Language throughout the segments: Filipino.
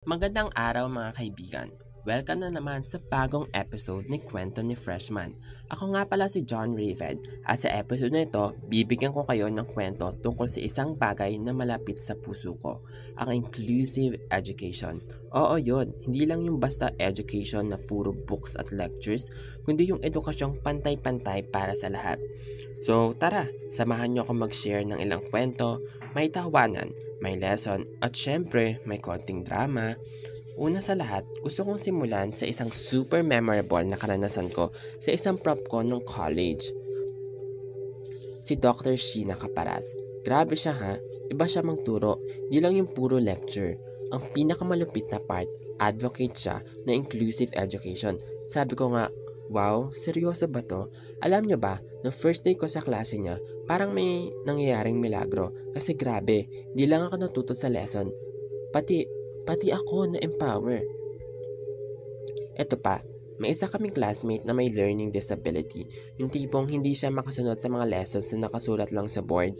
Magandang araw mga kaibigan. Welcome na naman sa bagong episode ni Kwento ni Freshman. Ako nga pala si John Raven at sa episode na ito, bibigyan ko kayo ng kwento tungkol sa isang bagay na malapit sa puso ko, ang inclusive education. Oo yun, hindi lang yung basta education na puro books at lectures, kundi yung edukasyong pantay-pantay para sa lahat. So tara, samahan nyo ako mag-share ng ilang kwento, may tawanan, may lesson, at syempre may konting drama. Una sa lahat, gusto kong simulan sa isang super memorable na karanasan ko sa isang prop ko nung college. Si Dr. Sheena Caparas. Grabe siya ha, iba siya magturo, di lang yung puro lecture. Ang pinakamalupit na part, advocate siya na inclusive education. Sabi ko nga, wow, seryoso ba to? Alam nyo ba, no first day ko sa klase niya, parang may nangyayaring milagro. Kasi grabe, di lang ako natuto sa lesson. Pati ako na-empower. Eto pa, may isa kaming classmate na may learning disability. Yung tipong hindi siya makasunod sa mga lessons na nakasulat lang sa board.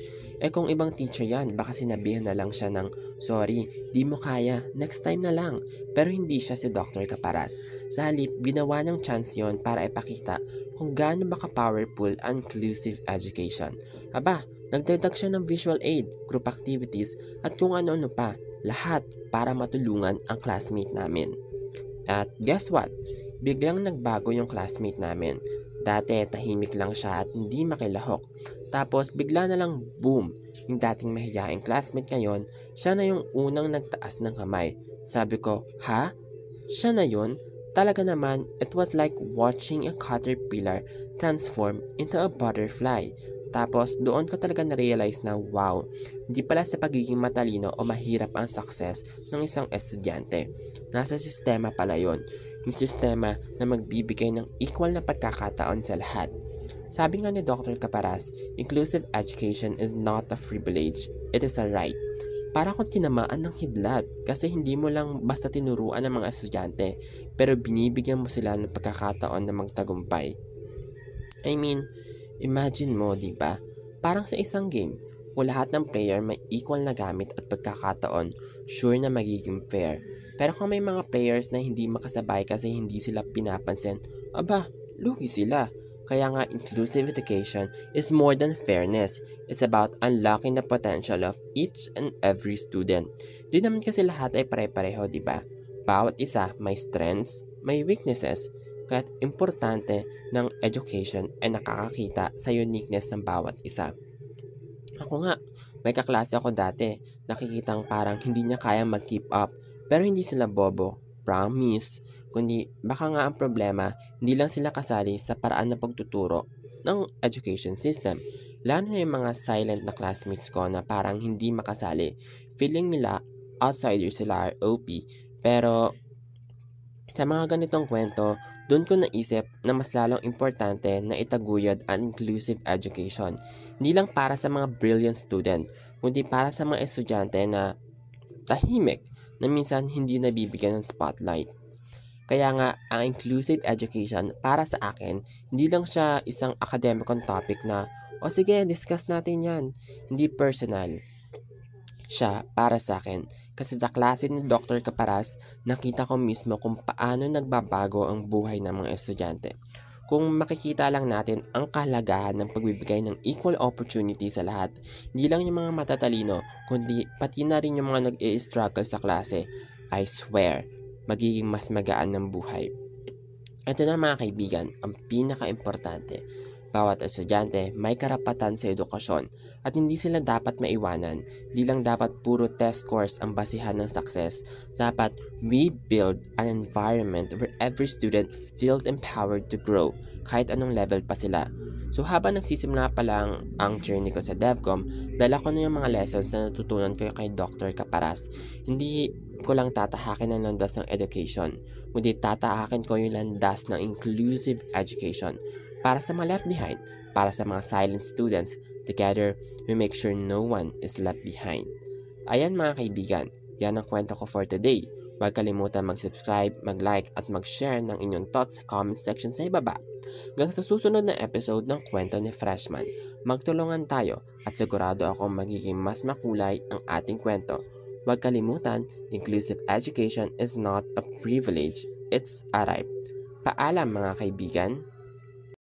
Kung ibang teacher yan, baka sinabihan na lang siya ng, sorry, di mo kaya, next time na lang. Pero hindi siya si Dr. Caparas. Sa halip, ginawa ng chance yon para ipakita kung gaano ba ka-powerful ang inclusive education. Aba, nagdagdag siya ng visual aid, group activities, at kung ano-ano pa. Lahat para matulungan ang classmate namin. At guess what? Biglang nagbago yung classmate namin. Dati tahimik lang siya at hindi makilahok. Tapos bigla na lang boom! Yung dating mahiyaing classmate ngayon, siya na yung unang nagtaas ng kamay. Sabi ko, ha? Siya na yun? Talaga naman, it was like watching a caterpillar transform into a butterfly. Tapos doon ko talaga na-realize na wow, hindi pala sa pagiging matalino o mahirap ang success ng isang estudyante. Nasa sistema pala yon, yung sistema na magbibigay ng equal na pagkakataon sa lahat. Sabi nga ni Dr. Caparas, inclusive education is not a privilege, it is a right. Para kung tinamaan ng kidlat kasi hindi mo lang basta tinuruan ng mga estudyante pero binibigyan mo sila ng pagkakataon na magtagumpay. I mean, imagine mo, di ba? Parang sa isang game, kung lahat ng player may equal na gamit at pagkakataon, sure na magiging fair. Pero kung may mga players na hindi makasabay kasi hindi sila pinapansin, aba, lugi sila. Kaya nga inclusive education is more than fairness. It's about unlocking the potential of each and every student. Di naman kasi lahat ay pare-pareho, di ba? Bawat isa may strengths, may weaknesses. Kaya importante ng education ay nakakakita sa uniqueness ng bawat isa. Ako nga, may kaklase ako dati, nakikitang parang hindi niya kayang mag-keep up. Pero hindi sila bobo, promise. Kundi baka nga ang problema, hindi lang sila kasali sa paraan ng pagtuturo ng education system. Lalo na yung mga silent na classmates ko na parang hindi makasali. Feeling nila outsider sila ROP. Pero sa mga ganitong kwento, doon ko naisip na mas lalong importante na itaguyod ang inclusive education. Hindi lang para sa mga brilliant student, kundi para sa mga estudyante na tahimik na minsan hindi nabibigyan ng spotlight. Kaya nga, ang inclusive education para sa akin, hindi lang siya isang academic topic na, o sige, discuss natin yan. Hindi personal siya para sa akin. Kasi sa klase ni Dr. Caparas, nakita ko mismo kung paano nagbabago ang buhay ng mga estudyante. Kung makikita lang natin ang kahalagahan ng pagbibigay ng equal opportunity sa lahat, hindi lang yung mga matatalino, kundi pati na rin yung mga nag-i-struggle sa klase, I swear, magiging mas magaan ng buhay. Ito na mga kaibigan, ang pinaka-importante. Bawat estudyante may karapatan sa edukasyon at hindi sila dapat maiwanan. Di lang dapat puro test scores ang basihan ng success. Dapat we build an environment where every student feels empowered to grow kahit anong level pa sila. So habang nagsisimula pa lang ang journey ko sa DevCom, dala ko na yung mga lessons na natutunan ko kay Dr. Caparas. Hindi ko lang tatahakin ang landas ng education, kundi tatahakin ko yung landas ng inclusive education. Para sa mga left behind, para sa mga silent students, together, we make sure no one is left behind. Ayan mga kaibigan, yan ang kwento ko for today. Huwag kalimutan mag-subscribe, mag-like at mag-share ng inyong thoughts sa comment section sa ibaba. Hanggang sa susunod na episode ng Kwento ni Freshman, magtulungan tayo at sigurado akong magiging mas makulay ang ating kwento. Huwag kalimutan, inclusive education is not a privilege, it's a right. Paalam mga kaibigan!